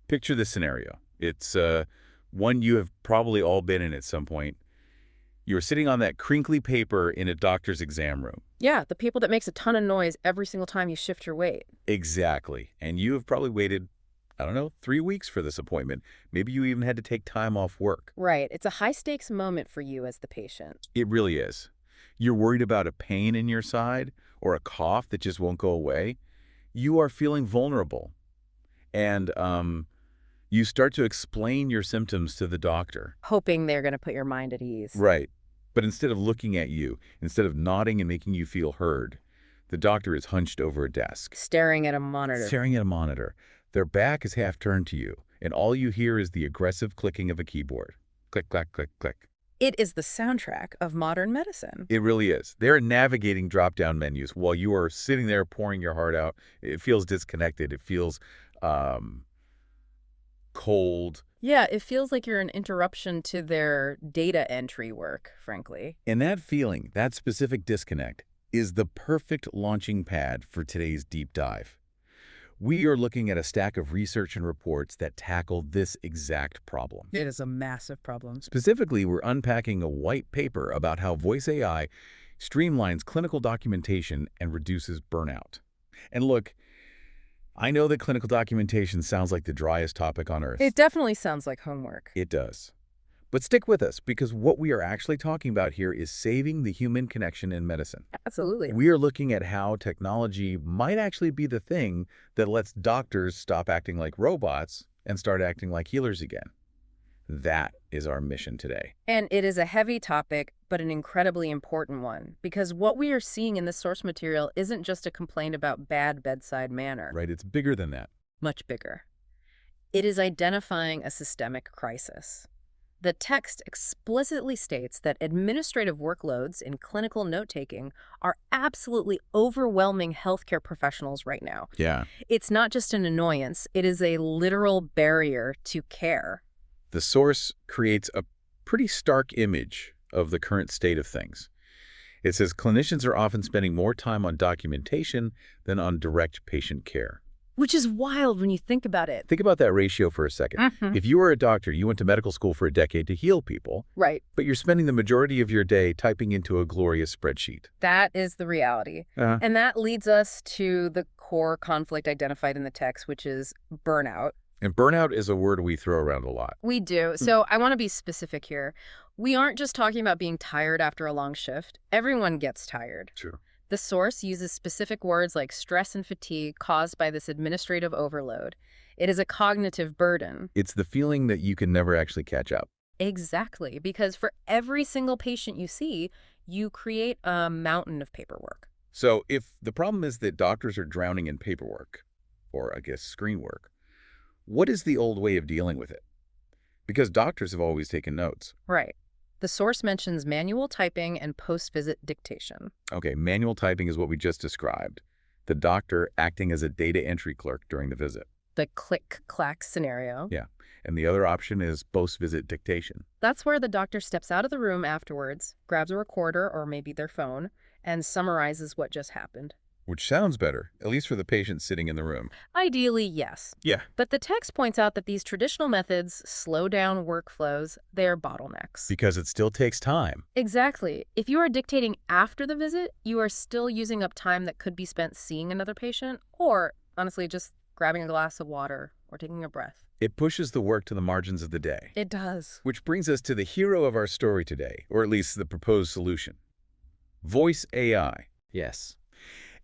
Picture this scenario. It's one you have probably all been in at some point. You're sitting on that crinkly paper in a doctor's exam room. Yeah, the paper that makes a ton of noise every single time you shift your weight. Exactly. And you have probably waited, I don't know, 3 weeks for this appointment. Maybe you even had to take time off work. Right. It's a high-stakes moment for you as the patient. It really is. You're worried about a pain in your side or a cough that just won't go away. You are feeling vulnerable. And you start to explain your symptoms to the doctor. Hoping they're going to put your mind at ease. Right. But instead of looking at you, instead of nodding and making you feel heard, the doctor is hunched over a desk. Staring at a monitor. Staring at a monitor. Their back is half turned to you, and all you hear is the aggressive clicking of a keyboard. Click, clack, click, click. It is the soundtrack of modern medicine. It really is. They're navigating drop-down menus while you are sitting there pouring your heart out. It feels disconnected. It feels cold. Yeah, it feels like you're an interruption to their data entry work, frankly. And that feeling, that specific disconnect, is the perfect launching pad for today's deep dive. We are looking at a stack of research and reports that tackle this exact problem. It is a massive problem. Specifically, we're unpacking a white paper about how voice AI streamlines clinical documentation and reduces burnout. And look, I know that clinical documentation sounds like the driest topic on earth. It definitely sounds like homework. It does. But stick with us, because what we are actually talking about here is saving the human connection in medicine. Absolutely. We are looking at how technology might actually be the thing that lets doctors stop acting like robots and start acting like healers again. That is our mission today. And it is a heavy topic, but an incredibly important one, because what we are seeing in this source material isn't just a complaint about bad bedside manner. Right, it's bigger than that. Much bigger. It is identifying a systemic crisis. The text explicitly states that administrative workloads in clinical note-taking are absolutely overwhelming healthcare professionals right now. Yeah. It's not just an annoyance, it is a literal barrier to care. The source creates a pretty stark image of the current state of things. It says clinicians are often spending more time on documentation than on direct patient care. Which is wild when you think about it. Think about that ratio for a second. If you were a doctor, you went to medical school for a decade to heal people. Right. But you're spending the majority of your day typing into a glorious spreadsheet. That is the reality. And that leads us to the core conflict identified in the text, which is burnout. And burnout is a word we throw around a lot. We do. So I want to be specific here. We aren't just talking about being tired after a long shift. Everyone gets tired. True. The source uses specific words like stress and fatigue caused by this administrative overload. It is a cognitive burden. It's the feeling that you can never actually catch up. Exactly, because for every single patient you see, you create a mountain of paperwork. So if the problem is that doctors are drowning in paperwork, or I guess screen work, what is the old way of dealing with it? Because doctors have always taken notes. Right. The source mentions manual typing and post-visit dictation. Okay, manual typing is what we just described. The doctor acting as a data entry clerk during the visit. The click-clack scenario. Yeah, and the other option is post-visit dictation. That's where the doctor steps out of the room afterwards, grabs a recorder or maybe their phone, and summarizes what just happened. Which sounds better, at least for the patient sitting in the room. Ideally, yes. Yeah. But the text points out that these traditional methods slow down workflows. They're bottlenecks. Because it still takes time. Exactly. If you are dictating after the visit, you are still using up time that could be spent seeing another patient or, honestly, just grabbing a glass of water or taking a breath. It pushes the work to the margins of the day. It does. Which brings us to the hero of our story today, or at least the proposed solution. Voice AI. Yes.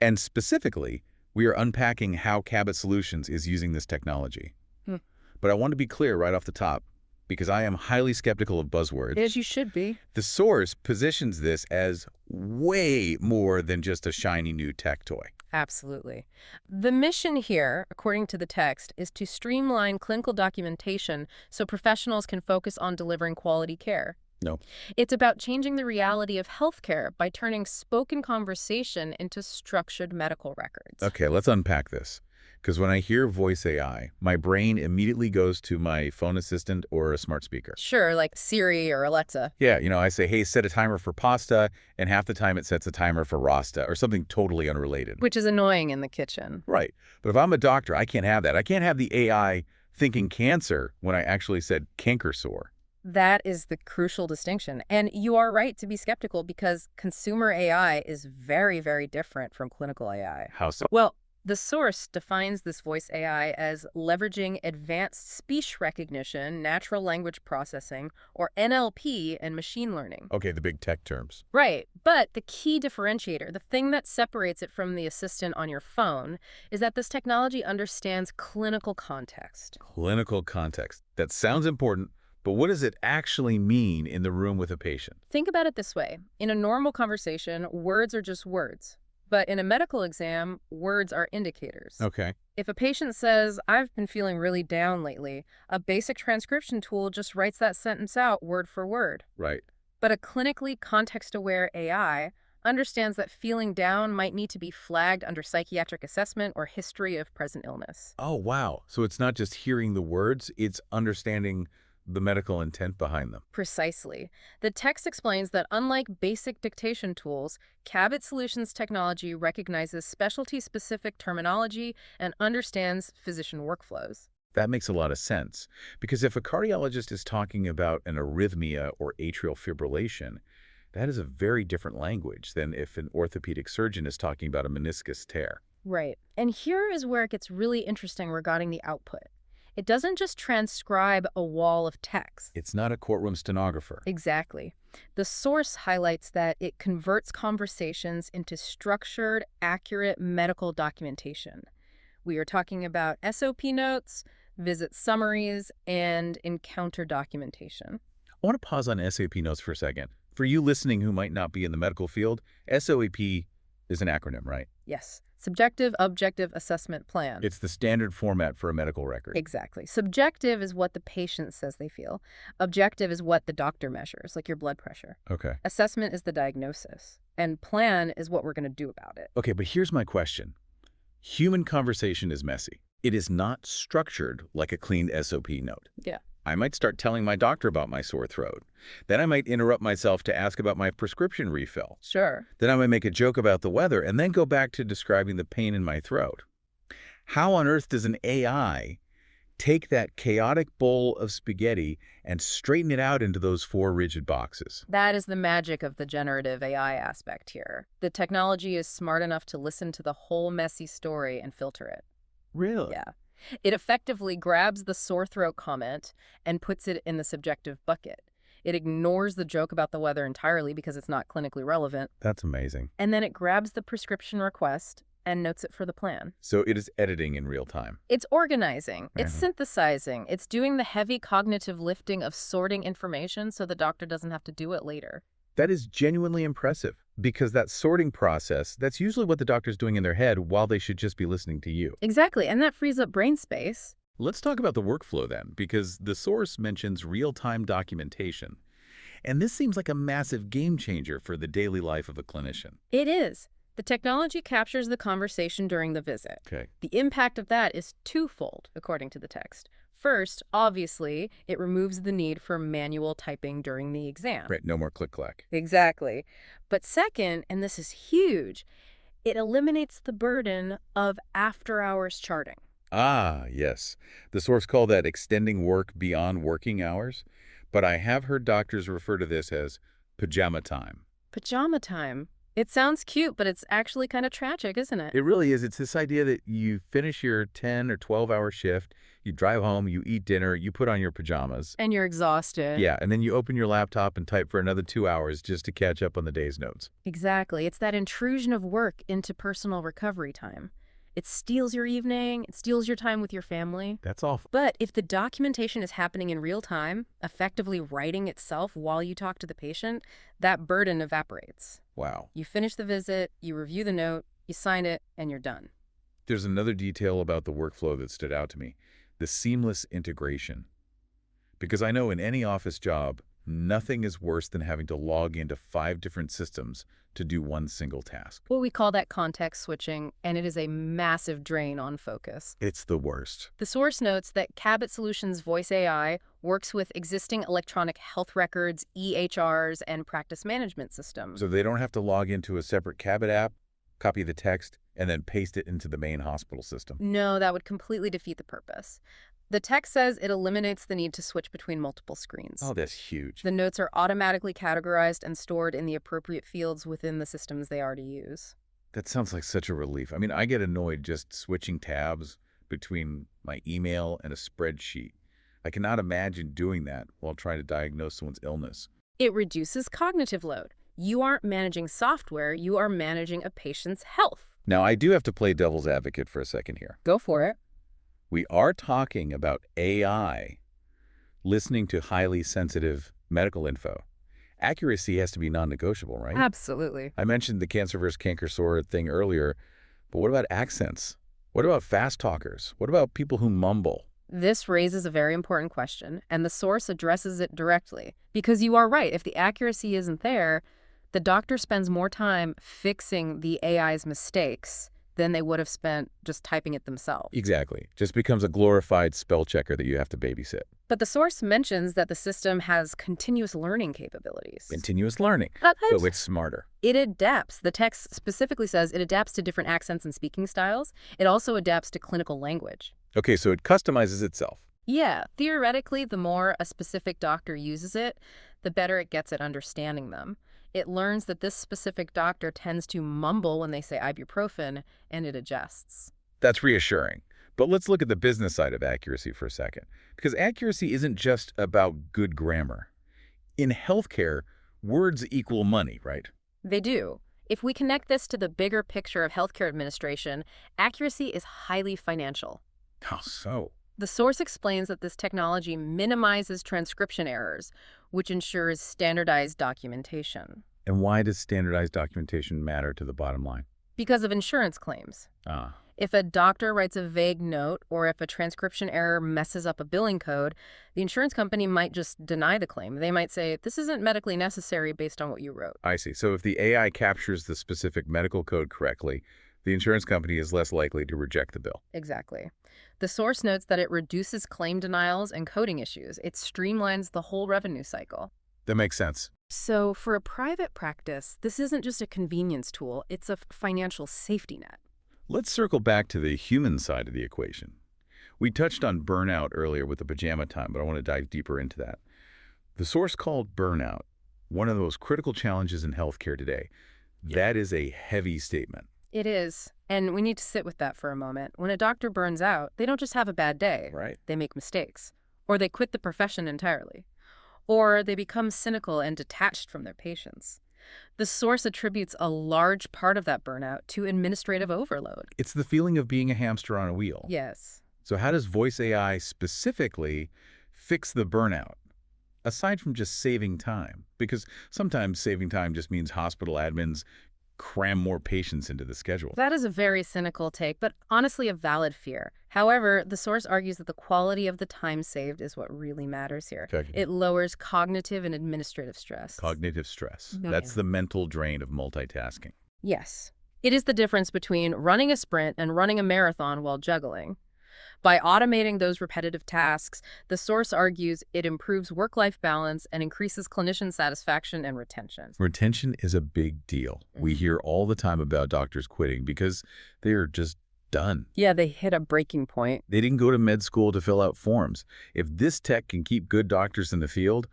And specifically, we are unpacking how Cabot Solutions is using this technology. But I want to be clear right off the top, because I am highly skeptical of buzzwords. As you should be. The source positions this as way more than just a shiny new tech toy. Absolutely. The mission here, according to the text, is to streamline clinical documentation so professionals can focus on delivering quality care. No. It's about changing the reality of healthcare by turning spoken conversation into structured medical records. Okay, let's unpack this. Because when I hear voice AI, my brain immediately goes to my phone assistant or a smart speaker. Sure, like Siri or Alexa. Yeah, I say, hey, set a timer for pasta, and half the time it sets a timer for Rasta or something totally unrelated. Which is annoying in the kitchen. Right. But if I'm a doctor, I can't have that. I can't have the AI thinking cancer when I actually said canker sore. That is the crucial distinction. And you are right to be skeptical because consumer AI is very, very different from clinical AI. How so? Well, the source defines this voice AI as leveraging advanced speech recognition, natural language processing, or NLP and machine learning. Okay, the big tech terms. Right. But the key differentiator, the thing that separates it from the assistant on your phone, is that this technology understands clinical context. Clinical context. That sounds important, but what does it actually mean in the room with a patient? Think about it this way. In a normal conversation, words are just words. But in a medical exam, words are indicators. Okay. If a patient says, I've been feeling really down lately, a basic transcription tool just writes that sentence out word for word. Right. But a clinically context-aware AI understands that feeling down might need to be flagged under psychiatric assessment or history of present illness. Oh, wow. So it's not just hearing the words, it's understanding the medical intent behind them. Precisely. The text explains that unlike basic dictation tools, Cabot Solutions technology recognizes specialty-specific terminology and understands physician workflows. That makes a lot of sense, because if a cardiologist is talking about an arrhythmia or atrial fibrillation, that is a very different language than if an orthopedic surgeon is talking about a meniscus tear. Right. And here is where it gets really interesting regarding the output. It doesn't just transcribe a wall of text. It's not a courtroom stenographer. Exactly. The source highlights that it converts conversations into structured, accurate medical documentation. We are talking about SOP notes, visit summaries, and encounter documentation. I want to pause on SOP notes for a second. For you listening who might not be in the medical field, SOAP is an acronym, right? Yes. Subjective Objective Assessment Plan. It's the standard format for a medical record. Exactly. Subjective is what the patient says they feel. Objective is what the doctor measures, like your blood pressure. Okay. Assessment is the diagnosis. And plan is what we're going to do about it. Okay, but here's my question. Human conversation is messy. It is not structured like a clean SOP note. Yeah. I might start telling my doctor about my sore throat. Then I might interrupt myself to ask about my prescription refill. Sure. Then I might make a joke about the weather and then go back to describing the pain in my throat. How on earth does an AI take that chaotic bowl of spaghetti and straighten it out into those four rigid boxes? That is the magic of the generative AI aspect here. The technology is smart enough to listen to the whole messy story and filter it. Really? Yeah. It effectively grabs the sore throat comment and puts it in the subjective bucket. It ignores the joke about the weather entirely because it's not clinically relevant. That's amazing. And then it grabs the prescription request and notes it for the plan. So it is editing in real time. It's organizing. It's Mhm. synthesizing. It's doing the heavy cognitive lifting of sorting information so the doctor doesn't have to do it later. That is genuinely impressive, because that sorting process, that's usually what the doctor's doing in their head while they should just be listening to you. Exactly. And that frees up brain space. Let's talk about the workflow then, because the source mentions real-time documentation. And this seems like a massive game changer for the daily life of a clinician. It is. The technology captures the conversation during the visit. Okay. The impact of that is twofold, according to the text. First, obviously, it removes the need for manual typing during the exam. Right, no more click-clack. Exactly. But second, and this is huge, it eliminates the burden of after-hours charting. Ah, yes. The source called that extending work beyond working hours, but I have heard doctors refer to this as pajama time. Pajama time. It sounds cute, but it's actually kind of tragic, isn't it? It really is. It's this idea that you finish your 10 or 12-hour shift, you drive home, you eat dinner, you put on your pajamas. And you're exhausted. Yeah, and then you open your laptop and type for another 2 hours just to catch up on the day's notes. Exactly. It's that intrusion of work into personal recovery time. It steals your evening, it steals your time with your family. That's awful. But if the documentation is happening in real time, effectively writing itself while you talk to the patient, that burden evaporates. Wow. You finish the visit, you review the note, you sign it, and you're done. There's another detail about the workflow that stood out to me, the seamless integration. Because I know in any office job, Nothing is worse than having to log into 5 different systems to do one single task. Well, we call that context switching, and it is a massive drain on focus. It's the worst. The source notes that Cabot Solutions Voice AI works with existing electronic health records, EHRs, and practice management systems. So they don't have to log into a separate Cabot app, copy the text, and then paste it into the main hospital system. No, that would completely defeat the purpose. The text says it eliminates the need to switch between multiple screens. Oh, that's huge. The notes are automatically categorized and stored in the appropriate fields within the systems they already use. That sounds like such a relief. I mean, I get annoyed just switching tabs between my email and a spreadsheet. I cannot imagine doing that while trying to diagnose someone's illness. It reduces cognitive load. You aren't managing software, you are managing a patient's health. Now, I do have to play devil's advocate for a second here. Go for it. We are talking about AI listening to highly sensitive medical info. Accuracy has to be non-negotiable, right? Absolutely. I mentioned the cancer versus canker sore thing earlier, but what about accents? What about fast talkers? What about people who mumble? This raises a very important question, and the source addresses it directly. Because you are right, if the accuracy isn't there, the doctor spends more time fixing the AI's mistakes than they would have spent just typing it themselves. Exactly. Just becomes a glorified spell checker that you have to babysit. But the source mentions that the system has continuous learning capabilities. Continuous learning. But So it's smarter. it adapts. The text specifically says it adapts to different accents and speaking styles. It also adapts to clinical language. Okay, so it customizes itself. Yeah, theoretically, the more a specific doctor uses it, the better it gets at understanding them. It learns that this specific doctor tends to mumble when they say ibuprofen, and it adjusts. That's reassuring. But let's look at the business side of accuracy for a second. Because accuracy isn't just about good grammar. In healthcare, words equal money, right? They do. If we connect this to the bigger picture of healthcare administration, accuracy is highly financial. How so? The source explains that this technology minimizes transcription errors, which ensures standardized documentation. And why does standardized documentation matter to the bottom line? Because of insurance claims. Ah, If a doctor writes a vague note or if a transcription error messes up a billing code, the insurance company might just deny the claim. They might say, this isn't medically necessary based on what you wrote. I see. So if the AI captures the specific medical code correctly, the insurance company is less likely to reject the bill. Exactly. The source notes that it reduces claim denials and coding issues. It streamlines the whole revenue cycle. That makes sense. So for a private practice, this isn't just a convenience tool, it's a financial safety net. Let's circle back to the human side of the equation. We touched on burnout earlier with the pajama time, but I want to dive deeper into that. The source called burnout one of the most critical challenges in healthcare today. That is a heavy statement. It is. And we need to sit with that for a moment. When a doctor burns out, they don't just have a bad day. Right. They make mistakes. Or they quit the profession entirely. Or they become cynical and detached from their patients. The source attributes a large part of that burnout to administrative overload. It's the feeling of being a hamster on a wheel. Yes. So how does voice AI specifically fix the burnout? Aside from just saving time, because sometimes saving time just means hospital admins cram more patients into the schedule. That is a very cynical take, but honestly a valid fear. However, the source argues that the quality of the time saved is what really matters here. Okay. It lowers cognitive and administrative stress. Cognitive stress. Oh, That's yeah. the mental drain of multitasking. Yes. It is the difference between running a sprint and running a marathon while juggling. By automating those repetitive tasks, the source argues it improves work-life balance and increases clinician satisfaction and retention. Retention is a big deal. We hear all the time about doctors quitting because they are just done. Yeah, they hit a breaking point. They didn't go to med school to fill out forms. If this tech can keep good doctors in the field,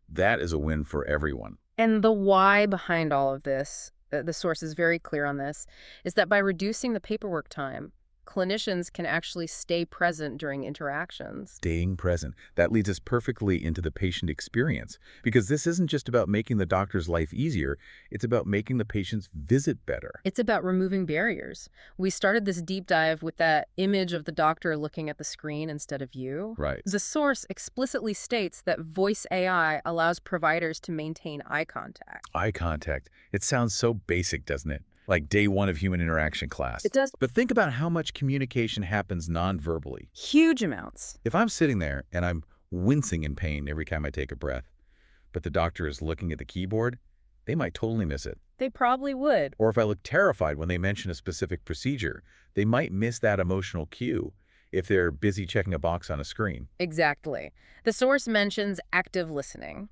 that is a win for everyone. And the why behind all of this, the source is very clear on this, is that by reducing the paperwork time, clinicians can actually stay present during interactions. Staying present. That leads us perfectly into the patient experience, because this isn't just about making the doctor's life easier, it's about making the patient's visit better. It's about removing barriers. We started this deep dive with that image of the doctor looking at the screen instead of you. Right. The source explicitly states that voice AI allows providers to maintain eye contact. Eye contact. It sounds so basic, doesn't it? Like day one of human interaction class. It does. But think about how much communication happens non-verbally. Huge amounts. If I'm sitting there and I'm wincing in pain every time I take a breath, but the doctor is looking at the keyboard, they might totally miss it. They probably would. Or if I look terrified when they mention a specific procedure, they might miss that emotional cue if they're busy checking a box on a screen. Exactly. The source mentions active listening.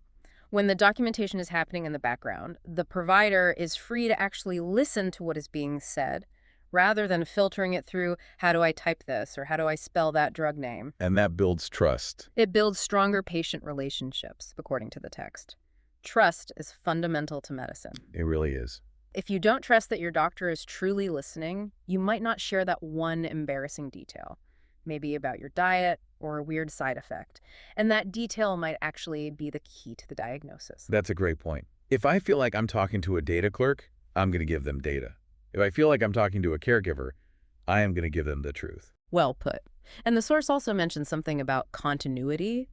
When the documentation is happening in the background, the provider is free to actually listen to what is being said, rather than filtering it through, how do I type this, or how do I spell that drug name? And that builds trust. It builds stronger patient relationships, according to the text. Trust is fundamental to medicine. It really is. If you don't trust that your doctor is truly listening, you might not share that one embarrassing detail, maybe about your diet or a weird side effect. And that detail might actually be the key to the diagnosis. That's a great point. If I feel like I'm talking to a data clerk, I'm going to give them data. If I feel like I'm talking to a caregiver, I am going to give them the truth. Well put. And the source also mentions something about continuity,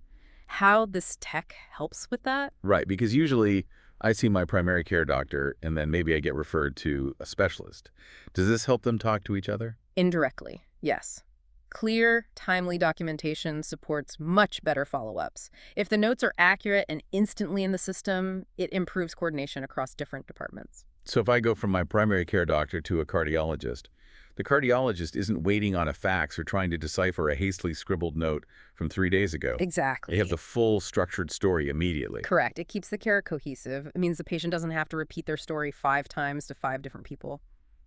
how this tech helps with that. Right, because usually I see my primary care doctor and then maybe I get referred to a specialist. Does this help them talk to each other? Indirectly, yes. Clear, timely documentation supports much better follow-ups. If the notes are accurate and instantly in the system, it improves coordination across different departments. So if I go from my primary care doctor to a cardiologist, the cardiologist isn't waiting on a fax or trying to decipher a hastily scribbled note from 3 days ago. Exactly. They have the full structured story immediately. Correct. It keeps the care cohesive. It means the patient doesn't have to repeat their story 5 times to 5 different people.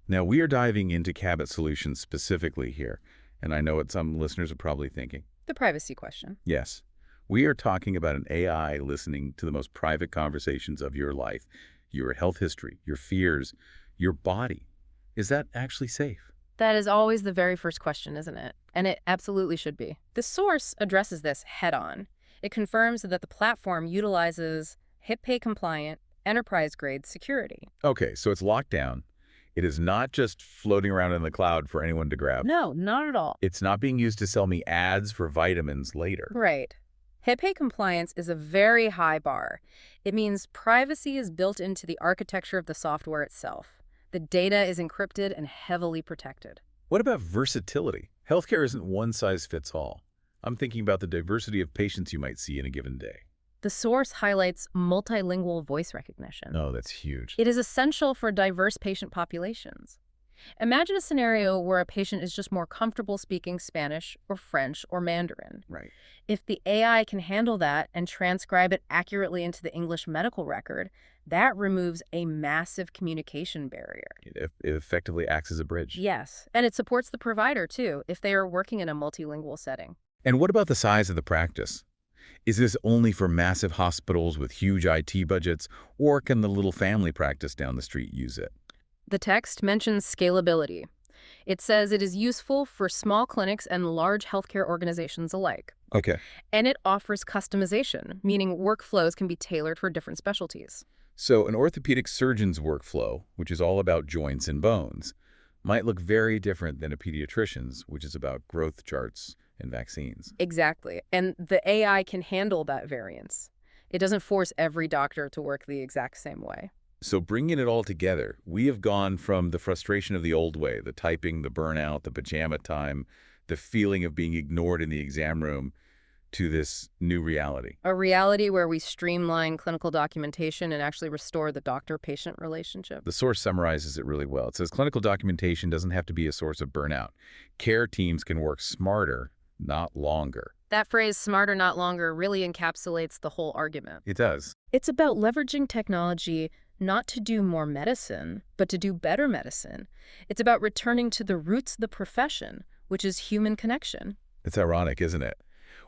Now, we are diving into Cabot Solutions specifically here, and I know what some listeners are probably thinking. The privacy question. Yes, we are talking about an AI listening to the most private conversations of your life, your health history, your fears, your body. Is that actually safe? That is always the very first question, isn't it? And it absolutely should be. The source addresses this head-on. It confirms that the platform utilizes HIPAA-compliant, enterprise-grade security. Okay, so it's locked down. It is not just floating around in the cloud for anyone to grab. No, not at all. It's not being used to sell me ads for vitamins later. Right. HIPAA compliance is a very high bar. It means privacy is built into the architecture of the software itself. The data is encrypted and heavily protected. What about versatility? Healthcare isn't one size fits all. I'm thinking about the diversity of patients you might see in a given day. The source highlights multilingual voice recognition. Oh, that's huge. It is essential for diverse patient populations. Imagine a scenario where a patient is just more comfortable speaking Spanish or French or Mandarin. Right. If the AI can handle that and transcribe it accurately into the English medical record, that removes a massive communication barrier. It effectively acts as a bridge. Yes, and it supports the provider, too, if they are working in a multilingual setting. And what about the size of the practice? Is this only for massive hospitals with huge IT budgets, or can the little family practice down the street use it? The text mentions scalability. It says it is useful for small clinics and large healthcare organizations alike. Okay. And it offers customization, meaning workflows can be tailored for different specialties. So an orthopedic surgeon's workflow, which is all about joints and bones, might look very different than a pediatrician's, which is about growth charts and vaccines. Exactly. And the AI can handle that variance. It doesn't force every doctor to work the exact same way. So bringing it all together, we have gone from the frustration of the old way, the typing, the burnout, the pajama time, the feeling of being ignored in the exam room, to this new reality. A reality where we streamline clinical documentation and actually restore the doctor-patient relationship. The source summarizes it really well. It says clinical documentation doesn't have to be a source of burnout. Care teams can work smarter, not longer. That phrase, smarter, not longer, really encapsulates the whole argument. It does. It's about leveraging technology not to do more medicine, but to do better medicine. It's about returning to the roots of the profession, which is human connection. It's ironic, isn't it?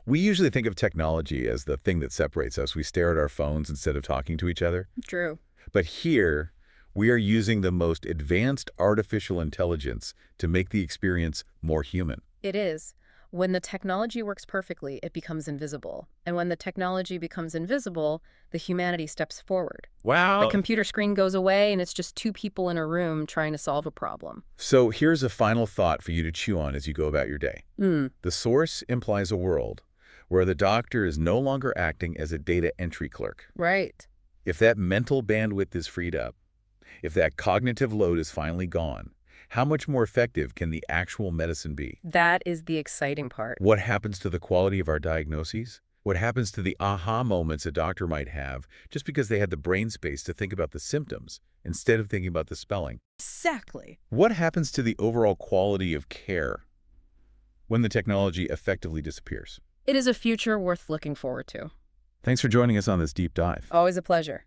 We usually think of technology as the thing that separates us. We stare at our phones instead of talking to each other. True. But here, we are using the most advanced artificial intelligence to make the experience more human. It is. When the technology works perfectly, it becomes invisible. And when the technology becomes invisible, the humanity steps forward. Wow. The computer screen goes away, and it's just 2 people in a room trying to solve a problem. So here's a final thought for you to chew on as you go about your day. The source implies a world where the doctor is no longer acting as a data entry clerk. Right. If that mental bandwidth is freed up, if that cognitive load is finally gone, how much more effective can the actual medicine be? That is the exciting part. What happens to the quality of our diagnoses? What happens to the aha moments a doctor might have just because they had the brain space to think about the symptoms instead of thinking about the spelling? Exactly. What happens to the overall quality of care when the technology effectively disappears? It is a future worth looking forward to. Thanks for joining us on this deep dive. Always a pleasure.